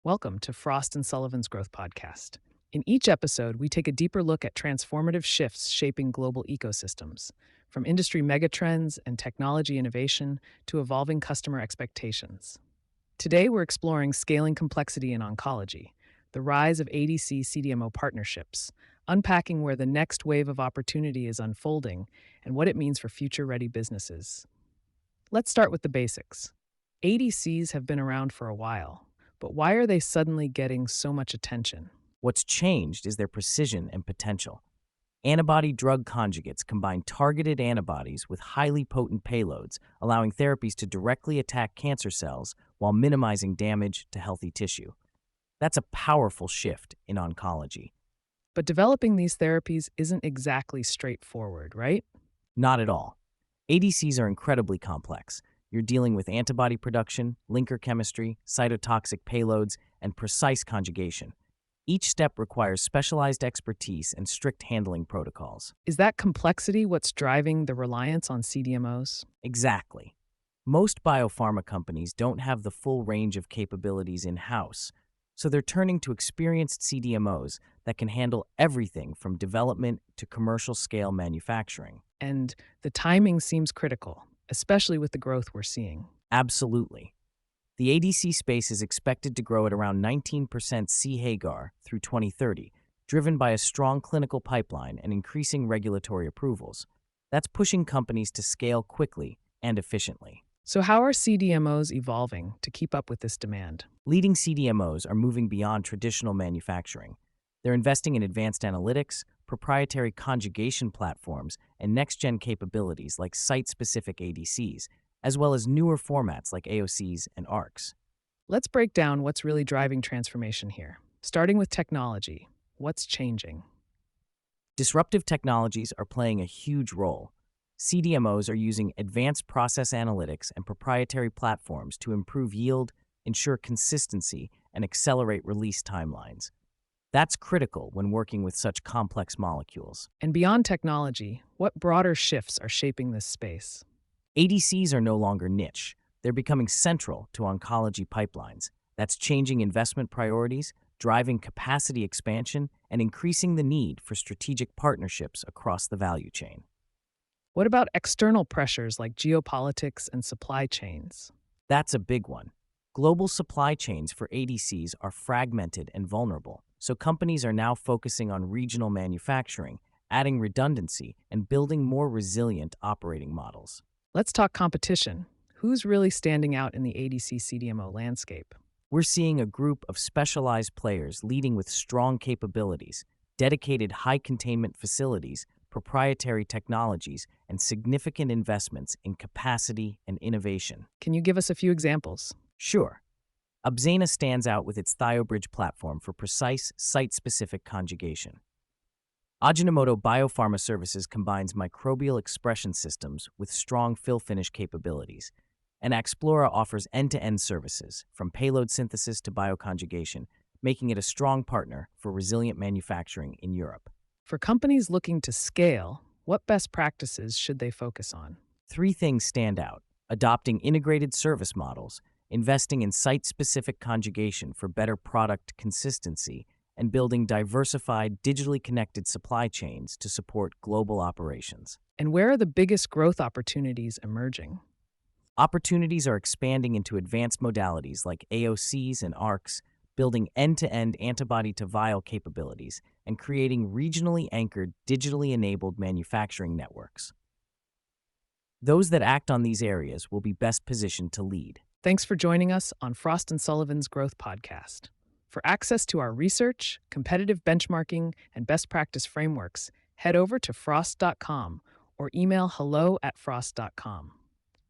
Welcome to Frost and Sullivan's Growth Podcast. In each episode, we take a deeper look at transformative shifts shaping global ecosystems, from industry megatrends and technology innovation to evolving customer expectations. Today, we're exploring scaling complexity in oncology, the rise of ADC CDMO partnerships, unpacking where the next wave of opportunity is unfolding and what it means for future ready businesses. Let's start with the basics. ADCs have been around for a while, but why are they suddenly getting so much attention? What's changed is their precision and potential. Antibody-drug conjugates combine targeted antibodies with highly potent payloads, allowing therapies to directly attack cancer cells while minimizing damage to healthy tissue. That's a powerful shift in oncology. But developing these therapies isn't exactly straightforward, right? Not at all. ADCs are incredibly complex. You're dealing with antibody production, linker chemistry, cytotoxic payloads, and precise conjugation. Each step requires specialized expertise and strict handling protocols. Is that complexity what's driving the reliance on CDMOs? Exactly. Most biopharma companies don't have the full range of capabilities in-house, so they're turning to experienced CDMOs that can handle everything from development to commercial-scale manufacturing. And the timing seems critical, especially with the growth we're seeing. Absolutely. The ADC space is expected to grow at around 19% CAGR through 2030, driven by a strong clinical pipeline and increasing regulatory approvals. That's pushing companies to scale quickly and efficiently. So, how are CDMOs evolving to keep up with this demand? Leading CDMOs are moving beyond traditional manufacturing. They're investing in advanced analytics, proprietary conjugation platforms, and next-gen capabilities like site-specific ADCs, as well as newer formats like AOCs and ARCs. Let's break down what's really driving transformation here. Starting with technology, what's changing? Disruptive technologies are playing a huge role. CDMOs are using advanced process analytics and proprietary platforms to improve yield, ensure consistency, and accelerate release timelines. That's critical when working with such complex molecules. And beyond technology, what broader shifts are shaping this space? ADCs are no longer niche. They're becoming central to oncology pipelines. That's changing investment priorities, driving capacity expansion, and increasing the need for strategic partnerships across the value chain. What about external pressures like geopolitics and supply chains? That's a big one. Global supply chains for ADCs are fragmented and vulnerable, so companies are now focusing on regional manufacturing, adding redundancy, and building more resilient operating models. Let's talk competition. Who's really standing out in the ADC CDMO landscape? We're seeing a group of specialized players leading with strong capabilities, dedicated high-containment facilities, proprietary technologies, and significant investments in capacity and innovation. Can you give us a few examples? Sure. Abzena stands out with its ThioBridge platform for precise, site-specific conjugation. Ajinomoto Biopharma Services combines microbial expression systems with strong fill-finish capabilities, and Axplora offers end-to-end services, from payload synthesis to bioconjugation, making it a strong partner for resilient manufacturing in Europe. For companies looking to scale, what best practices should they focus on? Three things stand out: adopting integrated service models, investing in site-specific conjugation for better product consistency, and building diversified, digitally connected supply chains to support global operations. And where are the biggest growth opportunities emerging? Opportunities are expanding into advanced modalities like AOCs and ARCs, building end-to-end antibody-to-vial capabilities, and creating regionally anchored, digitally enabled manufacturing networks. Those that act on these areas will be best positioned to lead. Thanks for joining us on Frost and Sullivan's Growth Podcast. For access to our research, competitive benchmarking, and best practice frameworks, head over to frost.com or email hello@frost.com.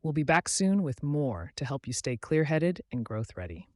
We'll be back soon with more to help you stay clear-headed and growth-ready.